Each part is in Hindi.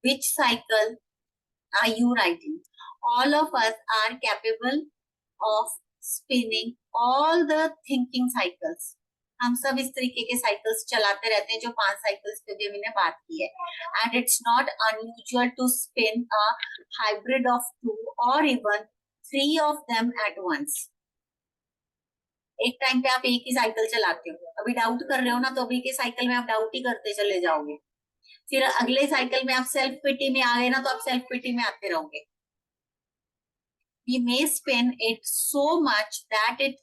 which cycle are you writing? All of us are capable of spinning all the thinking cycles. हम सब इस तरीके के साइकिल्स चलाते रहते हैं जो 5 साइकिल्स पे भी मैंने बात की है. And it's not unusual to spin a hybrid of 2 और even 3 of them at once. एक टाइम पे आप एक ही साइकिल चलाते हो, अभी डाउट कर रहे हो ना, तो अभी के साइकिल में आप डाउट ही करते चले जाओगे. फिर अगले साइकिल में आप सेल्फ पिटी में आ गए ना, तो आप सेल्फ पिटी में आते रहोगे. We may spin it so much that it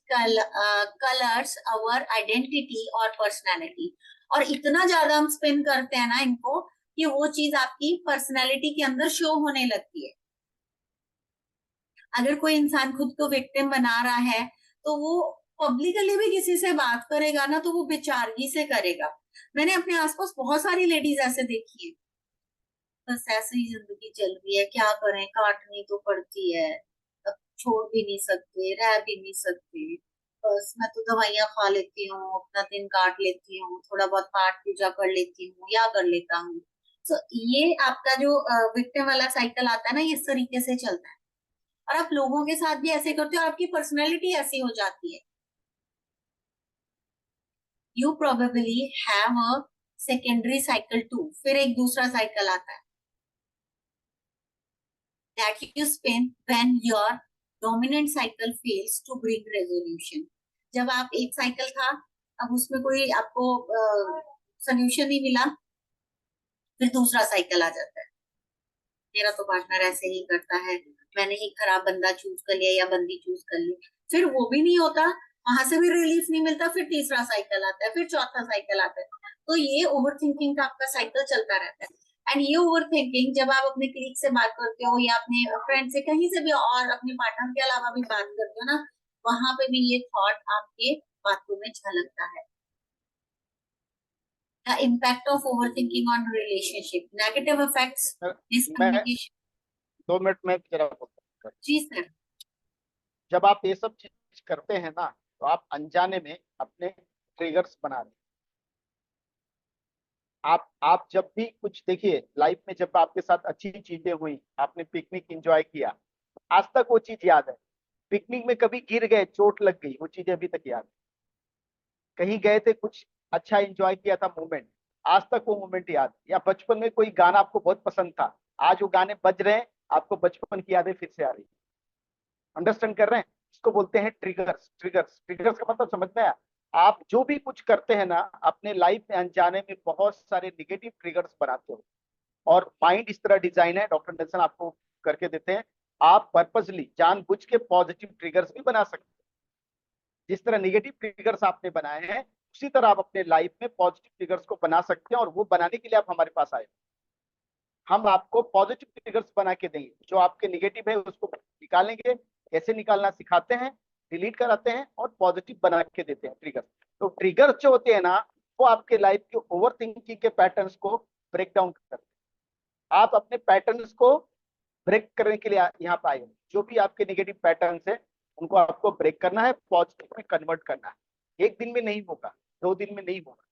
colors our identity or personality. और इतना ज्यादा हम स्पिन करते हैं ना इनको कि वो चीज आपकी पर्सनालिटी के अंदर शो होने लगती है. अगर कोई इंसान खुद को विक्टिम बना रहा है तो वो पब्लिकली भी किसी से बात करेगा ना तो वो बेचारगी से करेगा. मैंने अपने आसपास बहुत सारी लेडीज ऐसे देखी है, बस ऐसे ही जिंदगी चल रही है, क्या करें, काटनी तो पड़ती है, अब छोड़ भी नहीं सकते, रह भी नहीं सकते, बस मैं तो दवाइयां खा लेती हूँ, अपना दिन काट लेती हूँ, थोड़ा बहुत पाठ पूजा कर लेती हूँ या कर लेता हूँ. तो ये आपका जो विक्टिम वाला साइकिल आता है ना, ये इस तरीके से चलता है. और आप लोगों के साथ भी ऐसे करते हो और आपकी पर्सनैलिटी ऐसी हो जाती है. You probably have a secondary cycle too. फिर एक दूसरा साइकिल आता है that you spin when your dominant cycle fails to bring resolution. जब आप एक साइकिल था, अब उसमें कोई आपको सोल्यूशन नहीं मिला, फिर दूसरा साइकिल आ जाता है, मेरा तो पार्टनर ऐसे ही करता है, मैंने ही खराब बंदा चूज कर लिया या बंदी चूज कर ली. फिर वो भी नहीं होता, वहां से भी रिलीफ नहीं मिलता, फिर तीसरा साइकिल आता है, फिर चौथा साइकिल आता है. तो ये ओवर थिंकिंग का आपका साइकिल चलता रहता है. एंड ये ओवर थिंकिंग जब आप अपने क्लिक से बात करते हो या अपने फ्रेंड से कहीं से भी और अपने पार्टनर के अलावा भी बात करते हो ना, वहां पे भी ये थॉट आपके बातों में झलकता है. The impact of overthinking on relationship, negative effects, मैं miscommunication. 2 मिनट में जरा बोलता हूं. जी सर. जब आप ये सब चीज करते हैं ना, तो आप अनजाने में अपने ट्रिगर्स बना रहे हैं. आप जब भी कुछ देखिए लाइफ में, जब आपके साथ अच्छी चीजें हुई, आपने पिकनिक एंजॉय किया, आज तक वो चीज याद है. पिकनिक में कभी गिर गए, चोट लग गई, वो चीजें अभी तक याद है. कहीं गए थे, कुछ अच्छा एंजॉय किया था मोमेंट, आज तक वो मोमेंट याद है. या बचपन में कोई गाना आपको बहुत पसंद था, आज वो गाने बज रहे हैं, आपको बचपन की यादें फिर से आ रही है. अंडरस्टैंड कर रहे हैं? इसको बोलते हैं ट्रिगर्स. ट्रिगर्स ट्रिगर्स का मतलब समझ में आया? आप जो भी कुछ करते हैं ना अपने लाइफ में, अनजाने में बहुत सारे निगेटिव ट्रिगर्स बनाते हो. और माइंड इस तरह डिजाइन है, डॉक्टर नेल्सन आपको करके देते हैं, आप पर्पसली जानबूझ के पॉजिटिव ट्रिगर्स भी बना सकते हैं. जिस तरह निगेटिव ट्रिगर्स आपने बनाए हैं, उसी तरह आप अपने लाइफ में पॉजिटिव ट्रिगर्स को बना सकते हैं. और वो बनाने के लिए आप हमारे पास आए, हम आपको पॉजिटिव ट्रिगर्स बना के देंगे. जो आपके निगेटिव है उसको निकालेंगे, कैसे निकालना सिखाते हैं, डिलीट कराते हैं और पॉजिटिव बना के देते हैं ट्रिगर. तो ट्रिगर जो होते हैं ना, वो आपके लाइफ के ओवर थिंकिंग के पैटर्न्स को ब्रेक डाउन करते हैं. आप अपने पैटर्न्स को ब्रेक करने के लिए यहाँ पे आए हो. जो भी आपके निगेटिव पैटर्न्स है उनको आपको ब्रेक करना है, पॉजिटिव में कन्वर्ट करना है. एक दिन में नहीं होगा, 2 दिन में नहीं होगा,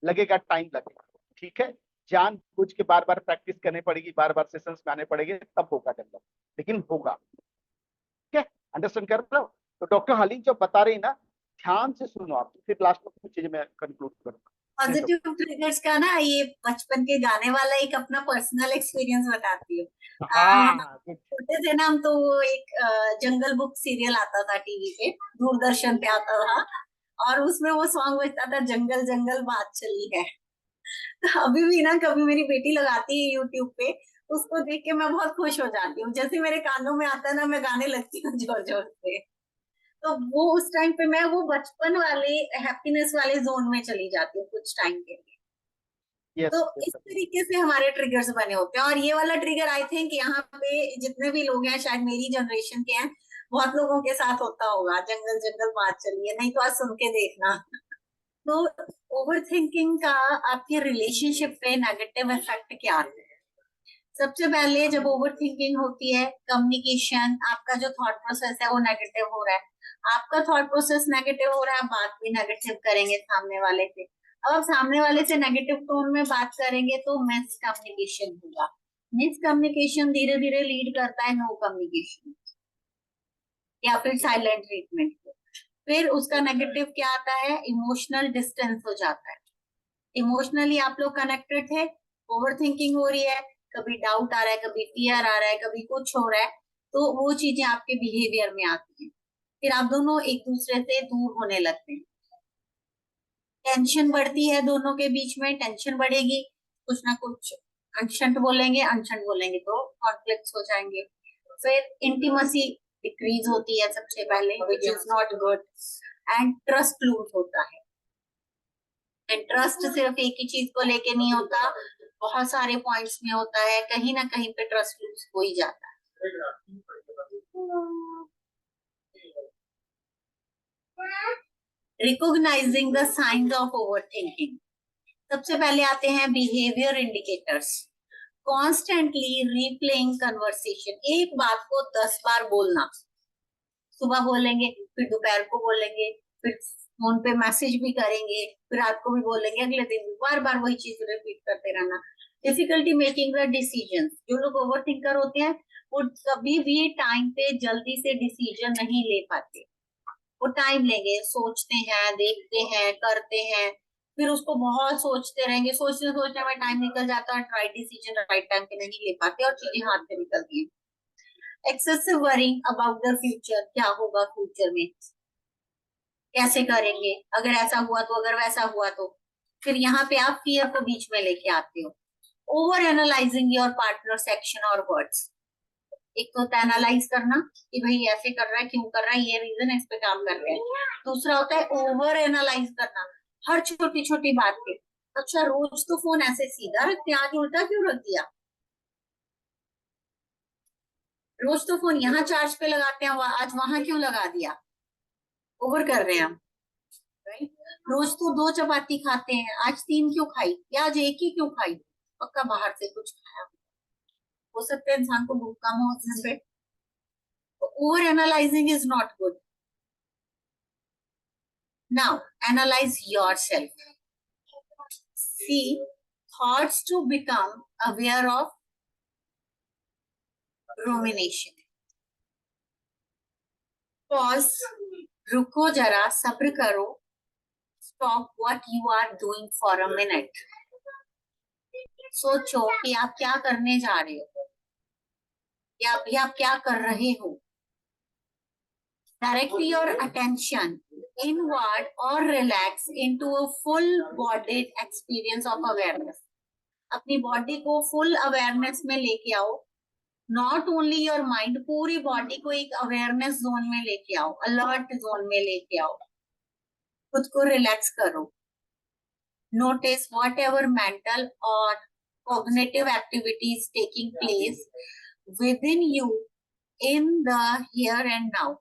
लगेगा, टाइम लगेगा. ठीक है, जान बुझ के बार बार प्रैक्टिस करनी पड़ेगी, बार बार सेशंस में आने पड़ेंगे, तब होगा डेवलप, लेकिन होगा. ठीक है, अंडरस्टैंड कर रहे हो? तो डॉक्टर हलीम जो बता रही ना, ध्यान से सुनो आप, फिर लास्ट में कुछ चीजें मैं कंक्लूड करूंगा. पॉजिटिव ट्रिगर्स का ना, ये बचपन के गाने वाला एक अपना पर्सनल एक्सपीरियंस बताती हूँ. हाँ, छोटे थे ना हम, तो वो एक जंगल बुक सीरियल आता था टीवी पे, दूरदर्शन पे आता था, और उसमें वो सॉन्ग बजता था, जंगल जंगल बात चली है. तो अभी भी ना कभी मेरी बेटी लगाती है यूट्यूब पे, उसको देख के मैं बहुत खुश हो जाती हूँ. जैसे मेरे कानों में आता है ना, मैं गाने लगती हूँ जोर जोर से. तो वो उस टाइम पे मैं वो बचपन वाले हैप्पीनेस वाले जोन में चली जाती हूँ कुछ टाइम के लिए. यस, तो इस तरीके से हमारे ट्रिगर्स बने होते हैं. और ये वाला ट्रिगर आई थिंक यहाँ पे जितने भी लोग हैं, शायद मेरी जनरेशन के हैं, बहुत लोगों के साथ होता होगा, जंगल जंगल बात चली है, नहीं तो आज सुन के देखना. तो ओवर थिंकिंग का आपके रिलेशनशिप पे नेगेटिव इफेक्ट क्या आता है? सबसे पहले जब ओवर थिंकिंग होती है, कम्युनिकेशन, आपका जो थॉट प्रोसेस है वो नेगेटिव हो रहा है. आपका थॉट प्रोसेस नेगेटिव हो रहा है, बात भी नेगेटिव करेंगे सामने वाले से. अब आप सामने वाले से नेगेटिव टोन में बात करेंगे तो मिस कम्युनिकेशन होगा. मिसकम्युनिकेशन धीरे धीरे लीड करता है नो कम्युनिकेशन या फिर साइलेंट ट्रीटमेंट को। फिर उसका नेगेटिव क्या आता है, इमोशनल डिस्टेंस हो जाता है। इमोशनली आप लोग कनेक्टेड थे, ओवर थिंकिंग हो रही है, कभी डाउट आ रहा है, कभी फियर आ रहा है, कभी कुछ हो रहा है, तो वो चीजें आपके बिहेवियर में आती हैं। फिर आप दोनों एक दूसरे से दूर होने लगते हैं। टेंशन बढ़ती है दोनों के बीच में, टेंशन बढ़ेगी, कुछ ना कुछ अनशंट बोलेंगे तो कॉन्फ्लिक्ट्स हो जाएंगे। फिर इंटीमेसी डिक्रीज होती है सबसे पहले, which is not good, and trust lose होता है। एंड ट्रस्ट सिर्फ एक ही चीज को लेके नहीं होता, बहुत सारे पॉइंट्स में होता है, कहीं ना कहीं पे ट्रस्ट लूज हो ही जाता है। Recognising the science of overthinking. सबसे पहले आते हैं behaviour indicators. Constantly replaying conversation, एक बात को 10 बार बोलना। सुबह बोलेंगे, फिर दोपहर को बोलेंगे, फिर फोन पे मैसेज भी करेंगे, फिर रात को भी बोलेंगे, अगले दिन भी बार बार वही चीज रिपीट करते रहना। Difficulty making the decision. जो लोग ओवर थिंकर होते हैं वो कभी भी टाइम पे जल्दी से डिसीजन नहीं ले पाते। वो टाइम लेंगे, सोचते हैं, देखते हैं, करते हैं, फिर उसको बहुत सोचते रहेंगे, सोचते सोचने में टाइम निकल जाता है, राइट डिसीजन राइट टाइम पे नहीं ले पाते और चीजें हाथ से निकलती है। Excessive worrying about the future, क्या होगा फ्यूचर में, कैसे करेंगे, अगर ऐसा हुआ तो, अगर वैसा हुआ तो। फिर यहाँ पे आप फियर को बीच में लेके आते हो। Over analysing your partner action और वर्ड्स। एक तो होता है एनालाइज करना कि भाई ऐसे कर रहा है, क्यों कर रहा है, ये रीजन है, इस पे काम कर रहे हैं। दूसरा होता है ओवर एनालाइज करना, हर छोटी छोटी बात पे। अच्छा रोज तो फोन ऐसे सीधा रखते हैं, आज उल्टा क्यों रख दिया, रोज तो फोन यहाँ चार्ज पे लगाते हैं, आज वहां क्यों लगा दिया। ओवर कर रहे हैं हम, राइट। रोज तो 2 चपाती खाते हैं, आज 3 क्यों खाई, या आज एक ही क्यों खाई, पक्का बाहर से कुछ खाया, हो सकता है इंसान को भूख कम हो उस दिन पे। Over analysing is not good. Now analyse yourself. See thoughts to become aware of rumination. Pause, रुको जरा, सब्र करो, stop what you are doing for a minute. सोचो कि आप क्या करने जा रहे हो या अभी आप क्या कर रहे हो। Direct your attention inward or relax into a full-bodied experience of awareness. अपनी बॉडी को फुल अवेयरनेस में लेके आओ, नॉट ओनली योर माइंड, पूरी बॉडी को एक अवेयरनेस जोन में लेके आओ, अलर्ट जोन में लेके आओ, खुद को रिलैक्स करो। नोटिस वॉट एवर मेंटल और cognitive activities taking place with in you in the here and now.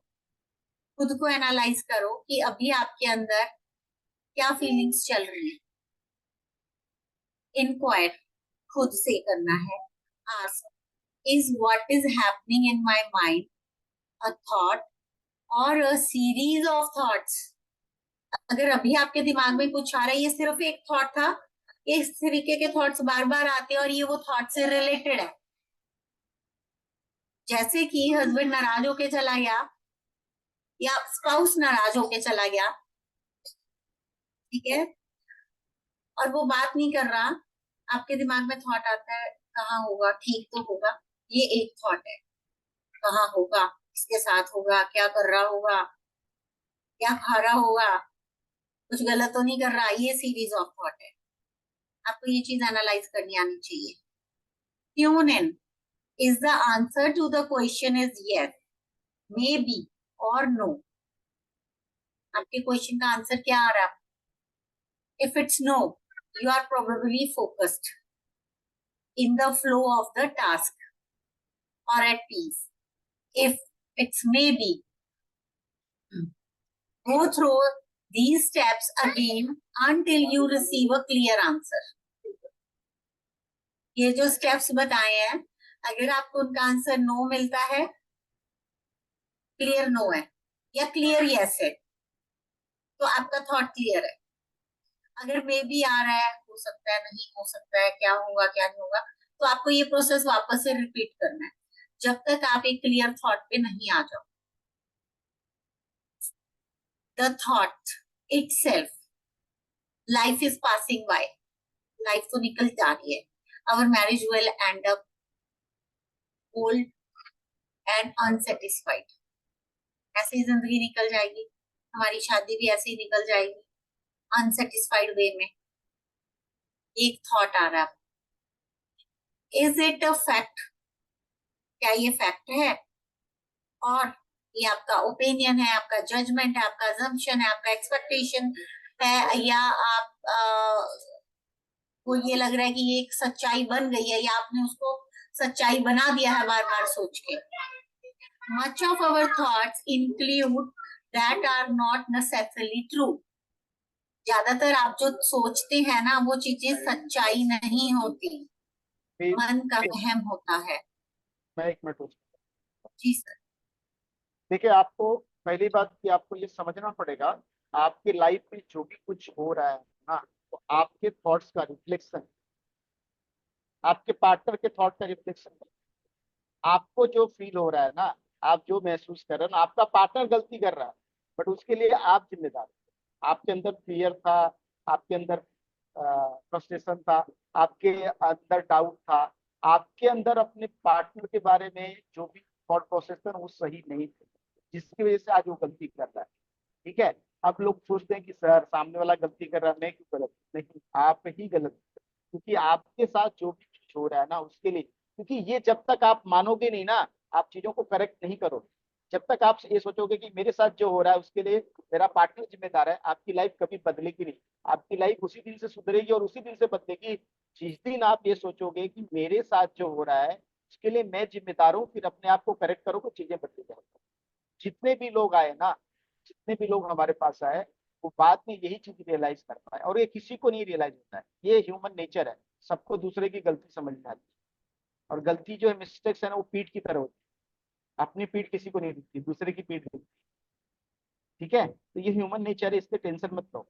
खुद को एनालाइज करो कि अभी आपके अंदर क्या फीलिंग्स चल रही है। इंक्वायर खुद से करना है। Ask, is what is happening in my mind a thought or a series of thoughts? अगर अभी आपके दिमाग में कुछ आ रहा है, ये सिर्फ एक थॉट था, इस तरीके के थॉट्स बार बार आते हैं और ये वो थॉट से रिलेटेड है। जैसे कि हस्बैंड नाराज होके चला गया या स्पाउस नाराज होके चला गया, ठीक है, और वो बात नहीं कर रहा, आपके दिमाग में थॉट आता है कहाँ होगा, ठीक तो होगा, ये एक थॉट है, कहाँ होगा, किसके साथ होगा, क्या कर रहा होगा, क्या खा रहा होगा, कुछ गलत तो नहीं कर रहा, ये सीरीज ऑफ थॉट है। आपको ये चीज एनालाइज करनी आनी चाहिए। Tune in, is the answer to the question is yes, maybe और नो। आपके क्वेश्चन का आंसर क्या आ रहा है? If it's no, you are probably focused in the flow of the task और at peace. If it's maybe, go through these steps again until you receive a clear answer. ये जो स्टेप्स बताए हैं, अगर आपको उनका आंसर नो मिलता है, क्लियर नो है या क्लियर यस है, तो आपका थॉट क्लियर है। अगर मे बी आ रहा है, हो सकता है, नहीं हो सकता है, क्या होगा क्या नहीं होगा, तो आपको ये प्रोसेस वापस से रिपीट करना है जब तक आप एक क्लियर थॉट पे नहीं आ जाओ। The thought itself, life is passing by, life तो निकल जा रही है, our marriage will end up old and unsatisfied, ऐसे ही जिंदगी निकल जाएगी, हमारी शादी भी ऐसे ही निकल जाएगी अनसेटिस्फाइड वे में। एक थॉट आ रहा है, इज इट अ फैक्ट, क्या ये फैक्ट है, और ये आपका ओपिनियन है, आपका जजमेंट है, आपका अजम्पशन है, आपका एक्सपेक्टेशन है, या आप को ये लग रहा है कि ये एक सच्चाई बन गई है, या आपने उसको सच्चाई बना दिया है बार बार सोच के। Much of our thoughts include that are not necessarily true, ज्यादातर आप जो सोचते हैं ना वो चीजें सच्चाई नहीं होती, फिर मन का वहम होता है। मैं एक मिनट जी सर। देखिए, आपको पहली बात कि आपको ये समझना पड़ेगा, आपकी लाइफ में जो भी कुछ हो रहा है ना, तो आपके थॉट्स का रिफ्लेक्शन, आपके पार्टनर के थॉट का रिफ्लेक्शन। आपको जो फील हो रहा है ना, आप जो महसूस कर रहे हो ना, आपका पार्टनर गलती कर रहा है, बट उसके लिए आप जिम्मेदार हो। आपके अंदर फियर था, आपके अंदर फ्रस्ट्रेशन था, आपके अंदर डाउट था, आपके अंदर अपने पार्टनर के बारे में जो भी थॉट प्रोसेस था वो सही नहीं थे, जिसकी वजह से आज वो गलती कर रहा है। ठीक है। अब लोग सोचते हैं कि सर सामने वाला गलती कर रहा है, मैं क्यों गलत? नहीं, आप ही गलत, क्योंकि आपके साथ जो भी चीज हो रहा है ना उसके लिए, क्योंकि ये जब तक आप मानोगे नहीं ना, आप चीजों को करेक्ट नहीं करोगे, जब तक आप ये सोचोगे कि मेरे साथ जो हो रहा है उसके लिए मेरा पार्टनर जिम्मेदार है, आपकी लाइफ कभी बदलेगी नहीं। आपकी लाइफ उसी दिन से सुधरेगी और उसी दिन से बदलेगी जिस दिन आप ये सोचोगे कि मेरे साथ जो हो रहा है उसके लिए मैं जिम्मेदार हूँ, फिर अपने आप को करेक्ट करोगे, चीजें बदल जाएंगी। जितने भी लोग आए ना, जितने भी लोग हमारे पास आए, वो बाद में यही चीज रियलाइज कर पाए, और ये किसी को नहीं रियलाइज होता है, ये ह्यूमन नेचर है, सबको दूसरे की गलती समझ में आती है। और गलती जो है, मिस्टेक्स है ना, वो पीठ की तरह होती है, अपनी पीठ किसी को नहीं दिखती, दूसरे की पीठ दिखती है। ठीक है, तो ये ह्यूमन नेचर है, इससे टेंशन मत लो।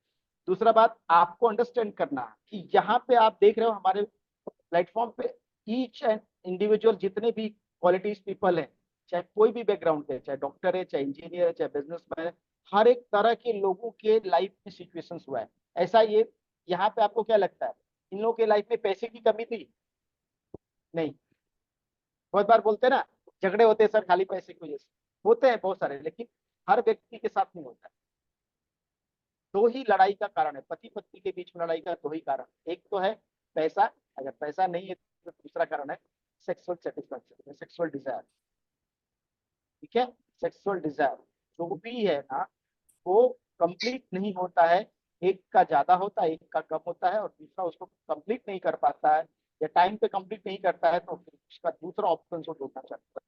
दूसरा बात, आपको अंडरस्टैंड करना कि यहाँ पे आप देख रहे हो हमारे प्लेटफॉर्म पे ईच एंड इंडिविजुअल, जितने भी क्वालिटीज पीपल हैं, चाहे कोई भी बैकग्राउंड है, चाहे डॉक्टर है, चाहे इंजीनियर है, चाहे बिजनेसमैन है, हर एक तरह के लोगों के लाइफ में सिचुएशंस हुआ है। ऐसा ये यहाँ पे आपको क्या लगता है, इन लोगों के लाइफ में पैसे की कमी थी? नहीं। बहुत बार बोलते हैं ना, झगड़े होते हैं सर खाली पैसे की वजह से, होते हैं बहुत सारे, लेकिन हर व्यक्ति के साथ नहीं होता है। दो ही लड़ाई का कारण है, पति पत्नी के बीच में लड़ाई का दो ही कारण, एक तो है पैसा, अगर पैसा नहीं है तो दूसरा कारण है सेक्सुअल सेटिस्फैक्शन, सेक्सुअल डिजायर। ठीक है, सेक्सुअल डिजायर जो भी है ना, वो कंप्लीट नहीं होता है, एक का ज्यादा होता है, एक का कम होता है, और दूसरा उसको कंप्लीट नहीं कर पाता है या टाइम पे कंप्लीट नहीं करता है, तो फिर उसका दूसरा ऑप्शन को ढूंढना चाहता है।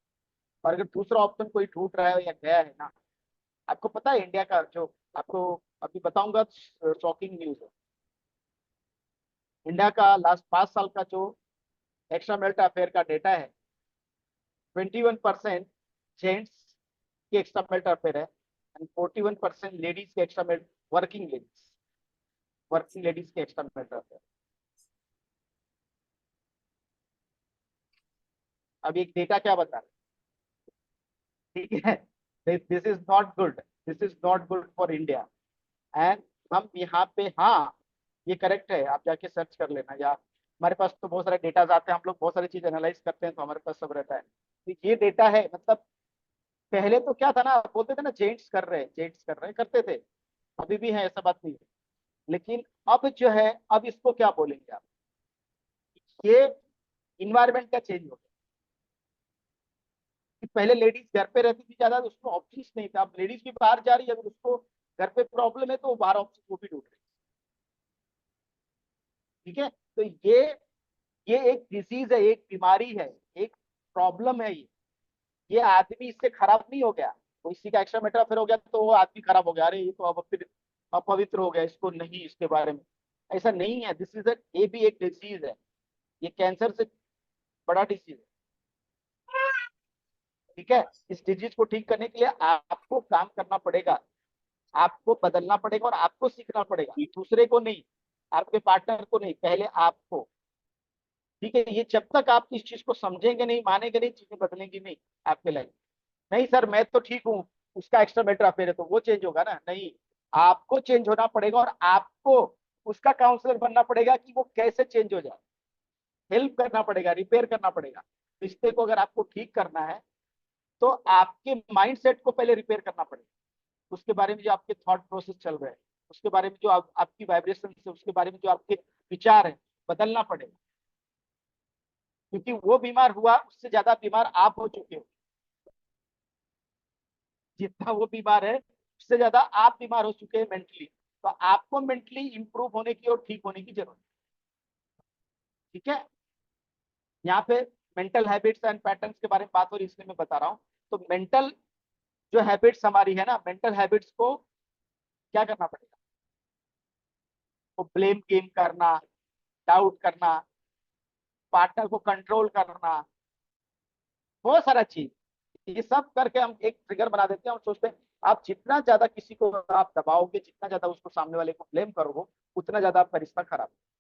और अगर दूसरा ऑप्शन कोई ढूंढ रहा है या गया है ना, आपको पता है इंडिया का जो, आपको अभी बताऊंगा, शॉकिंग न्यूज है। इंडिया का लास्ट 5 साल का जो एक्स्ट्रा मैरिटल अफेयर का डेटा है, 21% जेंट्स के एक्स्ट्रा मैरिटल अफेयर है, एंड 41% लेडीज के एक्स्ट्रा मैरिटल, वर्किंग लेडीज के एक्स्ट्रा मैरिटल अफेयर। अब एक डेटा क्या बता रहा है? ठीक है, this is not good, this is not good for India. And हम यहाँ पे, हाँ ये करेक्ट है, आप जाके सर्च कर लेना, या हमारे पास तो बहुत सारे डेटाज आते हैं, हम लोग बहुत सारी चीज एनालाइज करते हैं, तो हमारे पास सब रहता है। तो ये डेटा है, मतलब पहले तो क्या था ना, बोलते थे ना जेंट्स कर रहे हैं, जेंट्स कर रहे हैं, करते थे, अभी भी है, ऐसा बात नहीं है। लेकिन अब जो है, अब इसको क्या बोलेंगे आप, ये इन्वायरमेंट का चेंज हो गया। कि पहले लेडीज घर पे रहती थी ज्यादा, तो उसको ऑप्शन नहीं था, अब लेडीज भी बाहर जा रही है, अगर उसको घर पे प्रॉब्लम है तो वो बाहर ऑप्शन वो भी ढूंढ रही है। ठीक है, तो ये एक डिजीज है, एक बीमारी है, एक प्रॉब्लम है ये आदमी इससे खराब नहीं हो गया, तो इसी का एक्स्ट्रा मैटर फिर हो गया तो वो आदमी खराब हो गया, अरे ये तो अब फिर अपवित्र हो गया, इसको नहीं, इसके बारे में ऐसा नहीं है। दिस इज ये भी एक डिजीज है, ये कैंसर से बड़ा डिजीज है। ठीक है, इस डिजीज को ठीक करने के लिए आपको काम करना पड़ेगा, आपको बदलना पड़ेगा, और आपको सीखना पड़ेगा, दूसरे को नहीं, आपके पार्टनर को नहीं, पहले आपको। ठीक है, ये जब तक आप इस चीज को समझेंगे नहीं, मानेंगे नहीं, चीजें बदलेंगी नहीं आपके लाइफ। नहीं सर मैं तो ठीक हूँ, उसका एक्स्ट्रा बेटर अफेयर है तो वो चेंज होगा ना, नहीं। आपको चेंज होना पड़ेगा और आपको उसका काउंसलर बनना पड़ेगा कि वो कैसे चेंज हो जाए। हेल्प करना पड़ेगा, रिपेयर करना पड़ेगा। रिश्ते को अगर आपको ठीक करना है तो आपके माइंड सेट को पहले रिपेयर करना पड़ेगा। उसके बारे में जो आपके थॉट प्रोसेस चल रहे हैं, उसके बारे में जो आपकी वाइब्रेशन है, उसके बारे में जो आपके विचार है, बदलना पड़ेगा। क्योंकि वो बीमार हुआ, उससे ज्यादा बीमार आप हो चुके हो। जितना वो बीमार है उससे ज्यादा आप बीमार हो चुके हैं मेंटली। तो आपको मेंटली इंप्रूव होने की और ठीक होने की जरूरत है। ठीक है, यहाँ पे मेंटल हैबिट्स एंड पैटर्न्स के बारे में बात हो रही है, इसलिए मैं बता रहा हूँ। तो मेंटल जो हैबिट्स हमारी है ना, मेंटल हैबिट्स को क्या करना पड़ेगा? वो ब्लेम गेम करना, डाउट करना, पार्टनर को कंट्रोल करना, बहुत सारा चीज, ये सब करके हम एक ट्रिगर बना देते हैं और सोचते हैं आप जितना ज्यादा किसी को आप दबाओगे, जितना ज्यादा उसको सामने वाले को ब्लेम करोगे, उतना ज्यादा आपका रिश्ता खराब होगा।